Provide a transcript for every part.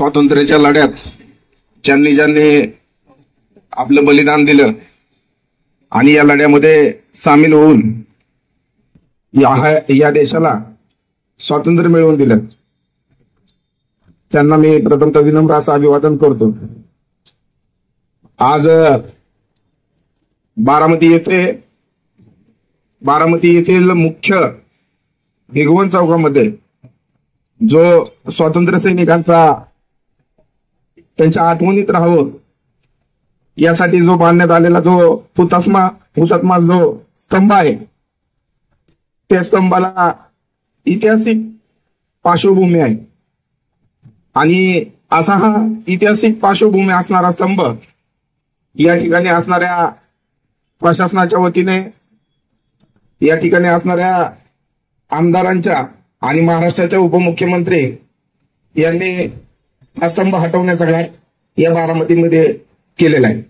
स्वातंत्र्याच्या लढ्यात ज्यांनी ज्यांनी आपलं बलिदान दिलं आणि या लढ्यामध्ये सामील होऊन या देशाला स्वातंत्र्य मिळवून दिलं, त्यांना मी प्रथमतः विनम्र असं अभिवादन करतो. आज बारामती येथील मुख्य भिगवण चौकामध्ये जो स्वातंत्र्य सैनिकांचा त्यांच्या आठवणीत राहावं यासाठी जो बांधण्यात आलेला जो हुतात्मा जो स्तंभ आहे, त्या स्तंभाला ऐतिहासिक पार्श्वभूमी आहे. आणि असा हा ऐतिहासिक पार्श्वभूमी असणारा स्तंभ या ठिकाणी असणाऱ्या प्रशासनाच्या वतीने, या ठिकाणी असणाऱ्या आमदारांच्या आणि महाराष्ट्राच्या उपमुख्यमंत्री यांनी हा स्तंभ हटवण्याचा घाट या बारामतीमध्ये केलेला आहे.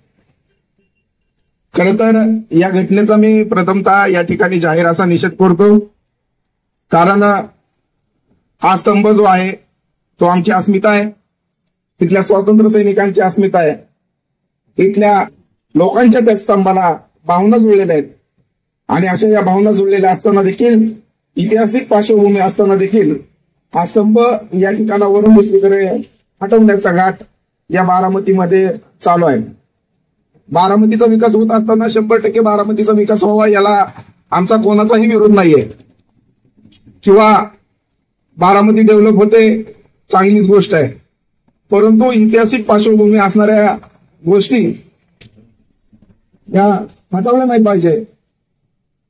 खरं तर या घटनेचा मी प्रथमतः या ठिकाणी जाहीर असा निषेध करतो, कारण हा स्तंभ जो आहे तो आमची अस्मिता आहे, तिथल्या स्वातंत्र्य सैनिकांची अस्मिता आहे. इथल्या लोकांच्या त्या स्तंभाला भावना जुळलेल्या आहेत आणि अशा या भावना जुळलेल्या असताना देखील, ऐतिहासिक पार्श्वभूमी असताना देखील हा स्तंभ या ठिकाणावरून दुसरीकडे हटवण्याचा घाट या बारामतीमध्ये चालू आहे. बारामतीचा विकास होत असताना 100% बारामतीचा विकास व्हावा याला आमचा कोणाचाही विरोध नाहीये, किंवा बारामती डेव्हलप होते चांगलीच गोष्ट आहे. परंतु ऐतिहासिक पार्श्वभूमी असणाऱ्या गोष्टी या हटवल्या नाही पाहिजे.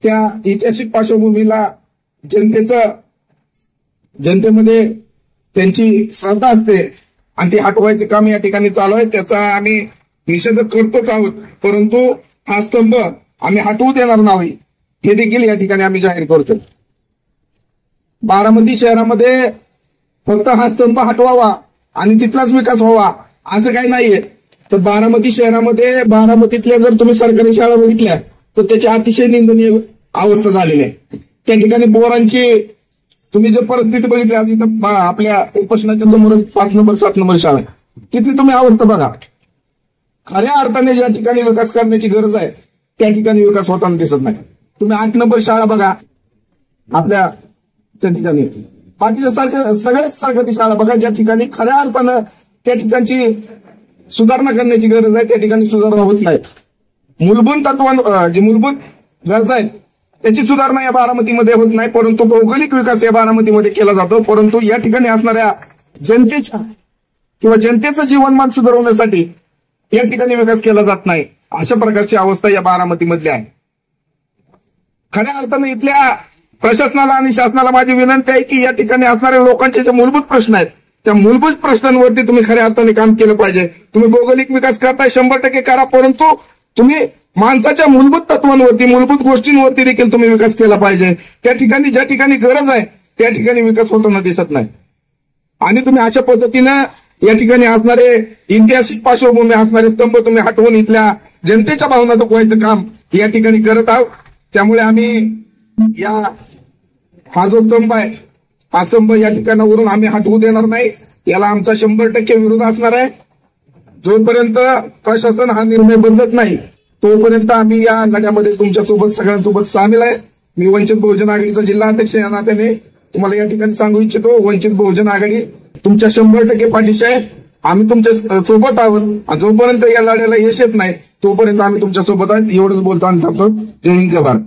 त्या ऐतिहासिक पार्श्वभूमीला जनतेमध्ये त्यांची श्रद्धा असते आणि ती हटवायचे काम या ठिकाणी चालू आहे. त्याचा आम्ही निषेध करतोच आहोत, परंतु हा स्तंभ आम्ही हटवू देणार नाही हे देखील या ठिकाणी आम्ही जाहीर करतो. बारामती शहरामध्ये फक्त हा स्तंभ हटवावा आणि तिथलाच विकास व्हावा असं काही नाहीये. तर बारामती शहरामध्ये, बारामतीतल्या जर तुम्ही सरकारी शाळा बघितल्या तर त्याची अतिशय निंदनीय अवस्था झालेली आहे. त्या ठिकाणी पोरांची तुम्ही जर परिस्थिती बघितली, आज इथं आपल्या उपोषणाच्या समोर 5 नंबर 7 नंबर शाळा आहे, तिथली तुम्ही अवस्था बघा. खऱ्या अर्थाने ज्या ठिकाणी विकास करण्याची गरज आहे त्या ठिकाणी विकास होताना दिसत नाही. तुम्ही 8 नंबर शाळा बघा आपल्या त्या ठिकाणी, बाकीच्या सगळ्याच सरकारी शाळा बघा ज्या ठिकाणी खऱ्या अर्थानं त्या ठिकाणची सुधारणा करण्याची गरज आहे त्या ठिकाणी सुधारणा होत नाही. मूलभूत गरजा आहेत त्याची सुधारणा या बारामतीमध्ये होत नाही, परंतु भौगोलिक विकास या बारामतीमध्ये केला जातो. परंतु या ठिकाणी असणाऱ्या जनतेच्या किंवा जनतेचं जीवनमान सुधारवण्यासाठी या ठिकाणी विकास केला जात नाही. अशा प्रकारची अवस्था या बारामतीमधली आहे. खऱ्या अर्थानं इथल्या प्रशासनाला आणि शासनाला माझी विनंती आहे की या ठिकाणी असणाऱ्या लोकांचे जे मूलभूत प्रश्न आहेत त्या मूलभूत प्रश्नांवरती तुम्ही खऱ्या अर्थाने काम केलं पाहिजे. तुम्ही भौगोलिक विकास करताय 100% करा, परंतु तुम्ही माणसाच्या मूलभूत तत्वांवरती, मूलभूत गोष्टींवरती देखील तुम्ही विकास केला पाहिजे. त्या ठिकाणी ज्या ठिकाणी गरज आहे त्या ठिकाणी विकास होताना दिसत नाही. आणि तुम्ही अशा पद्धतीनं या ठिकाणी असणारे ऐतिहासिक पार्श्वभूमी असणारे स्तंभ तुम्ही हटवून इथल्या जनतेच्या भावना दुखवायचं काम या ठिकाणी करत आहोत. त्यामुळे आम्ही हा जो स्तंभ आहे हा स्तंभ या ठिकाणावरून आम्ही हटवू देणार नाही. याला आमचा 100% विरोध असणार आहे. जोपर्यंत प्रशासन हा निर्णय बदलत नाही तोपर्यंत आम्ही या लढ्यामध्ये तुमच्यासोबत सगळ्यांसोबत सामील आहे. मी वंचित बहुजन आघाडीचा जिल्हा अध्यक्ष या नात्याने तुम्हाला या ठिकाणी सांगू इच्छितो, वंचित बहुजन आघाडी तुमच्या 100% पाठीशी आहे. आम्ही तुमच्या सोबत आहोत. जोपर्यंत या लढ्याला यश येत नाही तोपर्यंत आम्ही तुमच्या सोबत आहोत. एवढंच बोलतो आणि थांबतो. जय हिंद, जय भारत.